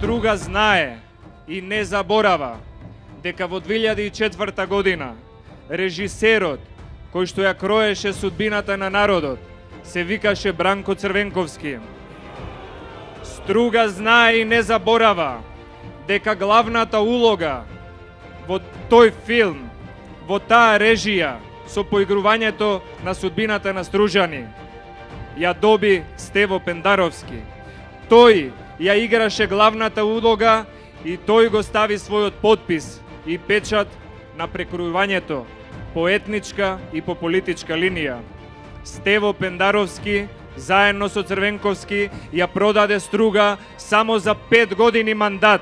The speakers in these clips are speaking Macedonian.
Струга знае и не заборава дека во 2004 година режисерот кој што ја кроеше судбината на народот се викаше Бранко Црвенковски. Струга знае и не заборава дека главната улога во тој филм, во таа режија, со поигрувањето на судбината на Стружани, ја доби Стево Пендаровски. Тој ја играше главната улога и тој го стави својот подпис и печат на прекројувањето по етничка и по политичка линија. Стево Пендаровски заедно со Црвенковски ја продаде Струга само за 5 години мандат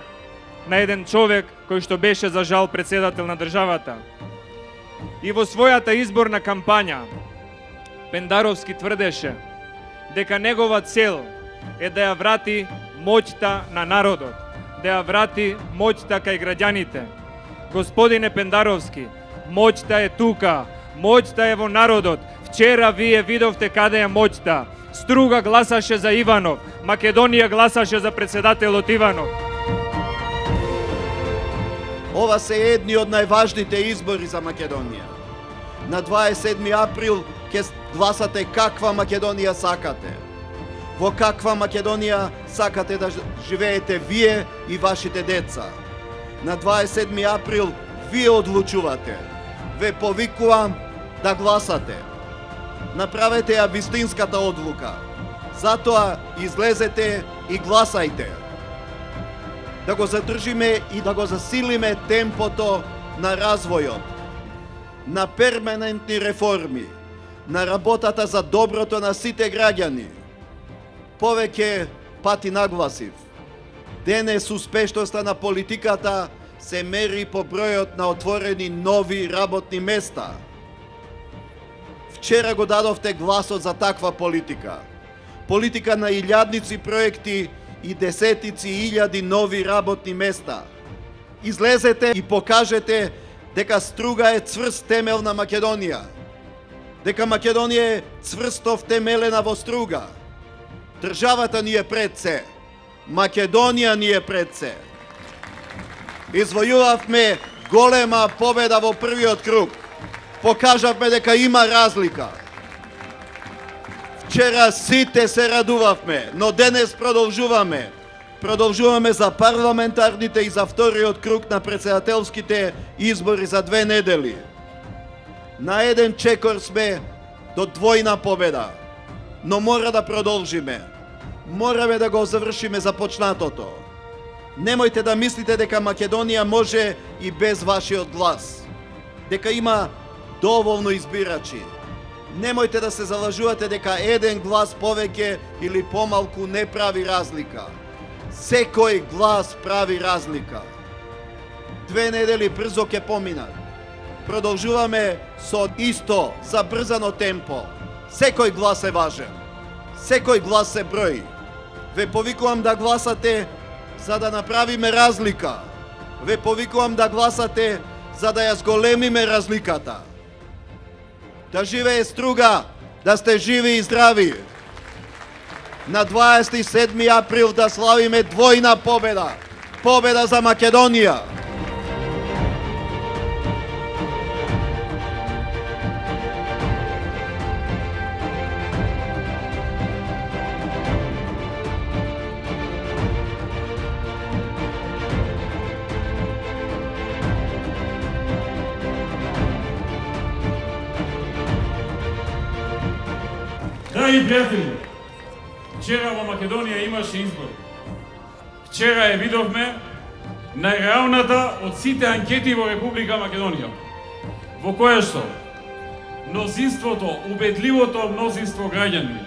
на еден човек кој што беше за жал председател на државата. И во својата изборна кампања Пендаровски тврдеше дека негова цел е да ја врати моќта на народот, да ја врати моќта кај граѓаните. Господине Пендаровски, моќта е тука, моќта е во народот. Вчера вие видовте каде е моќта. Струга гласаше за Иванов, Македонија гласаше за председателот Иванов. Ова се едни од најважните избори за Македонија. На 27 април ќе гласате каква Македонија сакате. Во каква Македонија сакате да живеете вие и вашите деца. На 27 април вие одлучувате. Ве повикувам да гласате. Направете ја вистинската одлука. Затоа излезете и гласајте. Да го задржиме и да го засилиме темпото на развојот, на перманентни реформи, на работата за доброто на сите граѓани. Повеќе пати нагласив, денес успешноста на политиката се мери по бројот на отворени нови работни места. Вчера го дадовте гласот за таква политика. Политика на илјадници проекти и десетици илјади нови работни места. Излезете и покажете дека Струга е цврст темел на Македонија. Дека Македонија е цврсто втемелена во Струга. Државата ни е пред се. Македонија ни е пред се. Извојувавме голема победа во првиот круг. Покажавме дека има разлика. Вчера сите се радувавме, но денес продолжуваме. Продолжуваме за парламентарните и за вториот круг на председателските избори за 2 недели. На еден чекор сме до двојна победа, но мора да продолжиме. Мораме да го завршиме започнатото. Немојте да мислите дека Македонија може и без вашиот глас. Дека има доволно избирачи. Немојте да се залажувате дека еден глас повеќе или помалку не прави разлика. Секој глас прави разлика. 2 недели брзо ќе поминат. Продолжуваме со исто забрзано темпо. Секој глас е важен. Секој глас се брои. Ве повикувам да гласате за да направиме разлика. Ве повикувам да гласате за да ја зголемиме разликата. Да живее Струга, да сте живи и здрави. На 27 април да славиме двојна победа. Победа за Македонија. Драги пријатели, вчера во Македонија имаше избор. Вчера ја видовме најреалната од сите анкети во Република Македонија, во која што мнозинството, убедливото мнозинство граѓани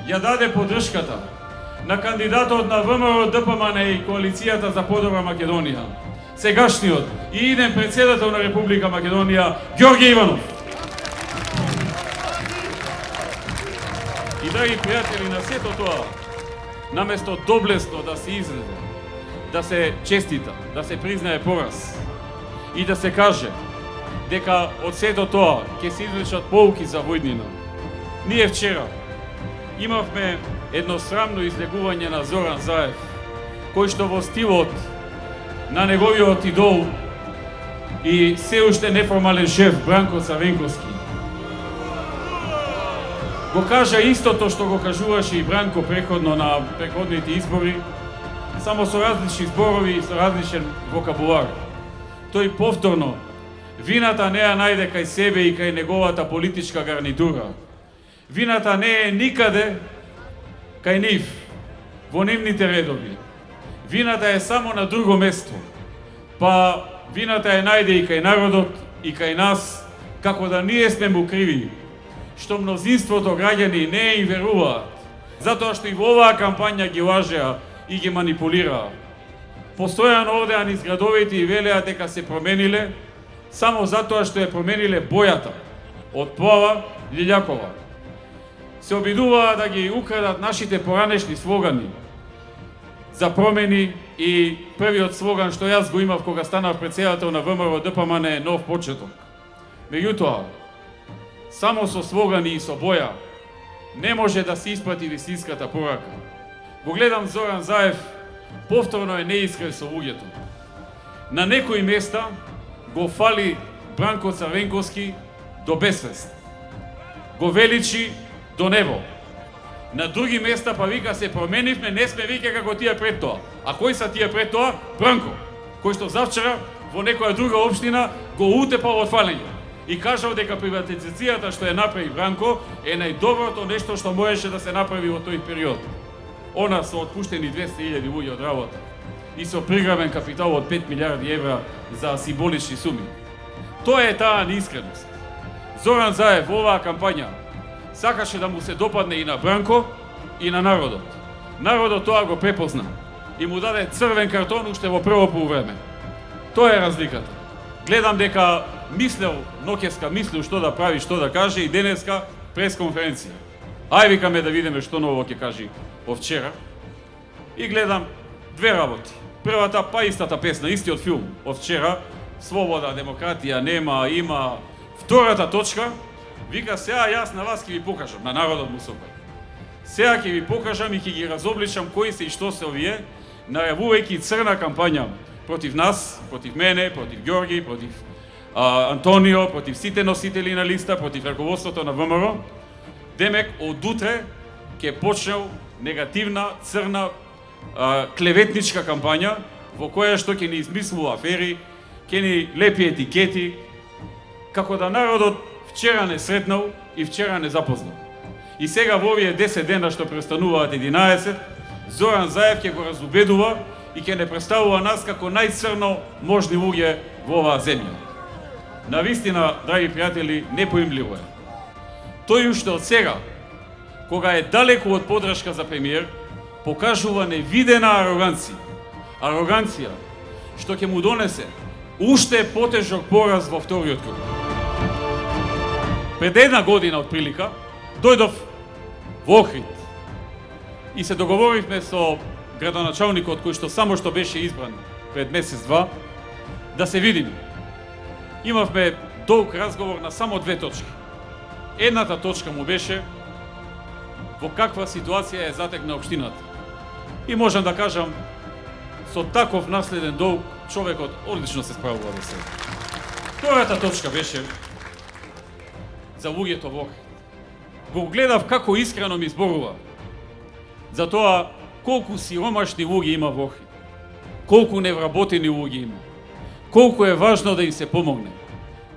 ја даде поддршката на кандидатот на ВМРО ДПМН и коалицијата за подобра Македонија, сегашниот и иден председател на Република Македонија, Ѓорѓе Иванов. И драги пријатели, на сето тоа, наместо доблесно да се изреде, да се честита, да се признае пораз и да се каже дека од сето тоа ќе се извлечат поуки за војнина, ние вчера имавме едно срамно излегување на Зоран Заев, кој што во стилот на неговиот идол и се уште неформален шеф Бранко Црвенковски го кажа истото што го кажуваше и Бранко преходно на преходните избори, само со различни зборови и со различен вокабулар. Тој повторно вината не ја најде кај себе и кај неговата политичка гарнитура. Вината не е никаде кај нив, во нивните редови. Вината е само на друго место. Па вината ја најде и кај народот и кај нас, како да ние сме му криви, што мнозинството граѓани не им веруваат, затоа што и во оваа кампања ги лажеа и ги манипулираа. Постојано овде низ градовите и велеа дека се промениле, само затоа што ја промениле бојата од плава лилјакова. Се обидуваа да ги украдат нашите поранешни слогани за промени и првиот слоган што јас го имав кога станав претседател на ВМРО ДПМН е нов почеток. Меѓутоа, само со слогани и со боја не може да се испрати вистинската порака. Го гледам Зоран Заев, повторно е неискрен со луѓето. На некои места го фали Бранко Црвенковски до безсвест. Го величи до небо. На други места па вика се променивме, не сме веќе како тие пред тоа. А кои са тие пред тоа? Бранко, кој што завчера во некоја друга општина го утепал од фалење и кажал дека приватизацијата што ја направи Бранко е најдоброто нешто што можеше да се направи во тој период. Она со отпуштени 200.000 луѓе од работа и со приграбен капитал од 5 милиарди евра за символични суми. Тоа е таа неискреност. Зоран Заев во оваа кампања сакаше да му се допадне и на Бранко и на народот. Народот тоа го препозна и му даде црвен картон уште во прво полувреме. Тоа е разликата. Гледам дека мислел, ноќеска мислил што да прави, што да каже и денеска пресконференција. Ај викаме да видиме што ново ќе кажи овчера. И гледам две работи. Првата па истата песна, истиот филм овчера, слобода, демократија, нема, има. Втората точка, вика сега јас на вас ќе ви покажам, на народот му сопај. Сега ќе ви покажам и ќе ги разобличам кои се и што се овие, најавувајќи црна кампања против нас, против мене, против Ѓорги, против Антонио, против сите носители на листа, против раководството на ВМРО. Демек, од утре ќе почнел негативна, црна, клеветничка кампања, во која што ќе ни измислува афери, ќе ни лепи етикети, како да народот вчера не сретнал и вчера не запознал. И сега во овие 10 дена што престануваат 11, Зоран Заев ќе го разубедува и ќе не представува нас како најцрно можни луѓе во оваа земја. Навистина, драги пријатели, непоимливо е. Тој уште од сега, кога е далеку од подршка за премиер, покажува невидена ароганција. Ароганција што ќе му донесе уште потежок пораз во вториот круг. Пред една година од прилика дојдов во Охрид и се договоривме со градоначалникот кој што само што беше избран пред месец-два да се видиме. Имавме долг разговор на само две точки. Едната точка му беше во каква ситуација е затегна општината. И можам да кажам, со таков наследен долг човекот одлично се справува до сега. Втората точка беше за луѓето во Охрид. Го гледав како искрено ми зборува за тоа колку сиромашни луѓе има во Охрид, колку невработени луѓе има, колку е важно да им се помогне.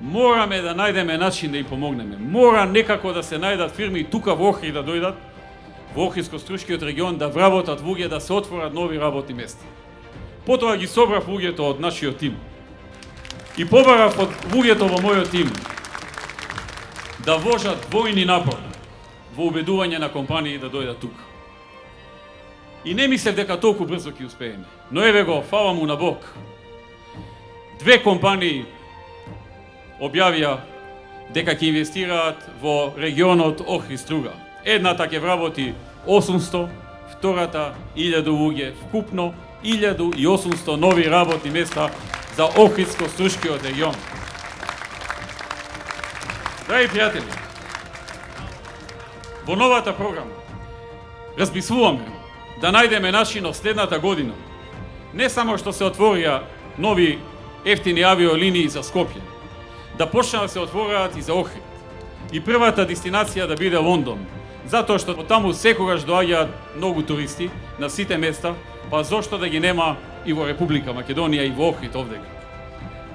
Мораме да најдеме начин да им помогнеме. Мора некако да се најдат фирми тука во Охрид да дојдат, во Охридско-Струшкиот регион да вработат луѓе, да се отворат нови работни места. Потоа ги собрав луѓето од нашиот тим. И побарав од луѓето во мојот тим да вложат двојни напор во убедување на компании да дојдат тука. И не мислев дека толку брзо ќе успееме. Но еве го, фала му на Бог. Две компании објавија дека ќе инвестираат во регионот Охрид-Струга. Едната ќе вработи 800, втората 1000 луѓе, вкупно 1800 нови работни места за Охридско-Струшкиот регион. Драги пријатели, во новата програма размислуваме да најдеме начин од следната година Не само што се отворија нови ефтини авиолинии за Скопје, да почнаа да се отвораат и за Охрид. И првата дестинација да биде Лондон, затоа што таму секогаш доаѓаат многу туристи на сите места, па зошто да ги нема и во Република Македонија и во Охрид овдека.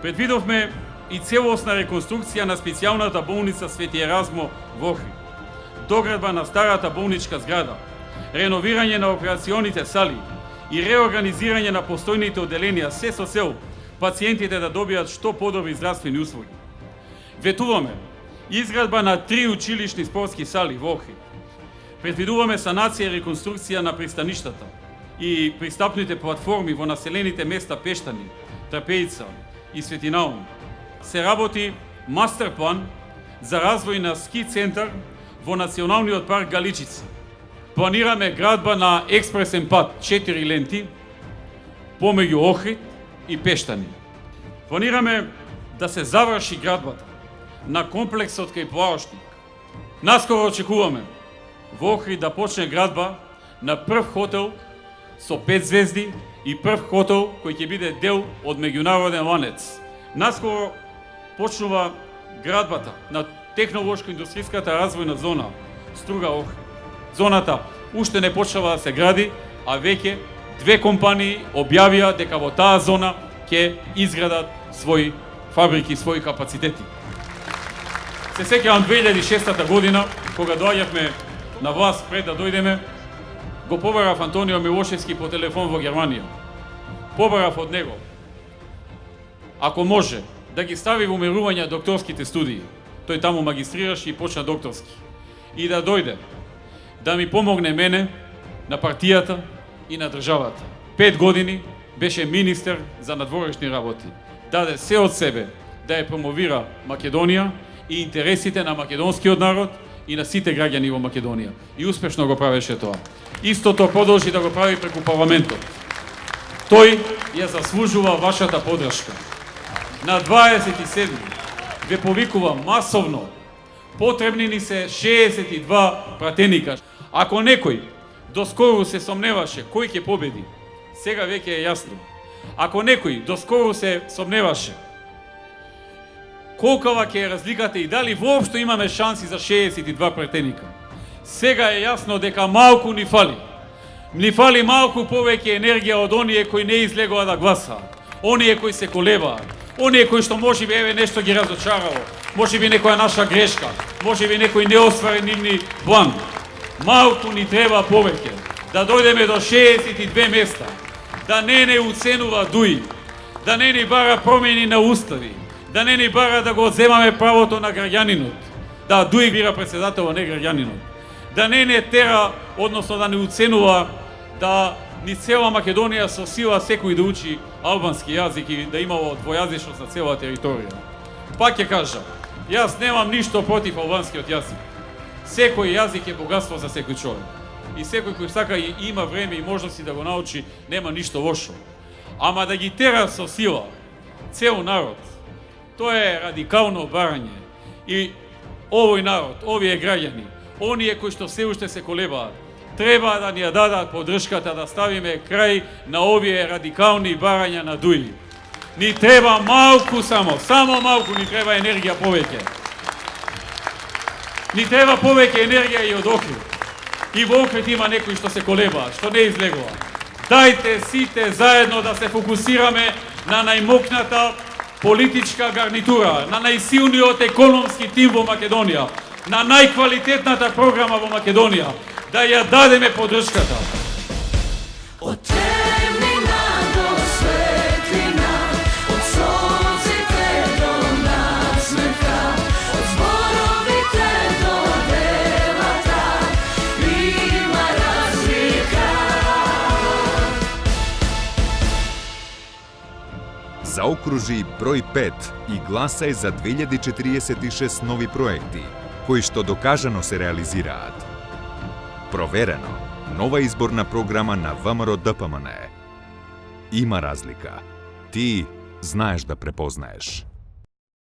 Предвидовме и целосна реконструкција на специјалната болница Свети Еразмо во Охрид, доградба на старата болничка зграда, реновирање на операционите сали и реорганизирање на постојните оделенија, се со цел пациентите да добијат што подобри здравствени услуги. Ветуваме изградба на 3 училишни спортски сали во Охрид. Предвидуваме санација и реконструкција на пристаништата и пристапните платформи во населените места Пештани, Трапејица и Свети Наум. Се работи мастер план за развој на ски центар во Националниот парк Галичица. Планираме градба на експресен пат 4 ленти помеѓу Охрид и Пештани. Планираме да се заврши градбата на комплексот кај Плаошник. Наскоро очекуваме во Охрид да почне градба на прв хотел со 5 звезди и прв хотел кој ќе биде дел од меѓународен ланец. Наскоро почнува градбата на технолошко-индустријската развојна зона Струга Охрид. Зоната уште не почнува да се гради, а веќе 2 компании објавија дека во таа зона ќе изградат своји фабрики, своји капацитети. Се сеќавам 2006 година, кога доаѓавме на власт пред да дојдеме, го побарав Антонио Милошевски по телефон во Германија. Побарав од него, ако може, да ги стави во умерување докторските студии. Тој таму магистрираше и почна докторски. И да дојде, да ми помогне мене, на партијата и на државата. 5 години беше министер за надворешни работи. Даде се од себе да ја промовира Македонија и интересите на македонскиот народ и на сите граѓани во Македонија. И успешно го правеше тоа. Истото продолжи да го прави преку парламентот. Тој ја заслужува вашата подршка. На 27 ве повикува масовно. Потребни ни се 62 пратеника. Ако некој доскоро се сомневаше кој ќе победи, сега веќе е јасно. Ако некој доскоро се сомневаше колкава ќе е разликата и дали воопшто имаме шанси за 62 пратеника, сега е јасно дека малку ни фали. Ни фали малку повеќе енергија од оние кои не излегоа да гласаат, оние кои се колебаат, оние кои што можеби еве нешто ги разочарало, можеби некоја наша грешка, можеби некој неостварен нивни план. Малку ни треба повеќе да дојдеме до 62 места, да не уценува ДУИ, да не ни бара промени на устави, да не ни бара да го одземаме правото на граѓанинот, да ДУИ бира председател, а не граѓанинот, да не тера, односно да не уценува да ни цела Македонија со сила секој да учи албански јазик и да имало двојазичност на цела територија. Пак ќе кажам, јас немам ништо против албанскиот јазик. Секој јазик е богатство за секој човек. И секој кој сака и има време и можности да го научи, нема ништо лошо. Ама да ги тера со сила цел народ, тоа е радикално барање. И овој народ, овие граѓани, оние кои што се уште се колебаат, треба да ни ја дадат поддршката да ставиме крај на овие радикални барања на ДУИ. Ни треба малку само малку ни треба енергија повеќе. Ни треба повеќе енергија и од Охрид. И во Охрид има некои што се колебаат, што не излегува. Дајте сите заедно да се фокусираме на најмокната политичка гарнитура, на најсилниот економски тим во Македонија, на најквалитетната програма во Македонија, да ја дадеме поддршката. Од темнина до светлина, од солзите до насмевка, од зборовите до делата, има разлика. Заокружи број 5 и гласај за 2046 нови проекти, кои што докажано се реализираат. Проверено. Нова изборна програма на ВМРО ДПМН. Има разлика. Ти знаеш да препознаеш.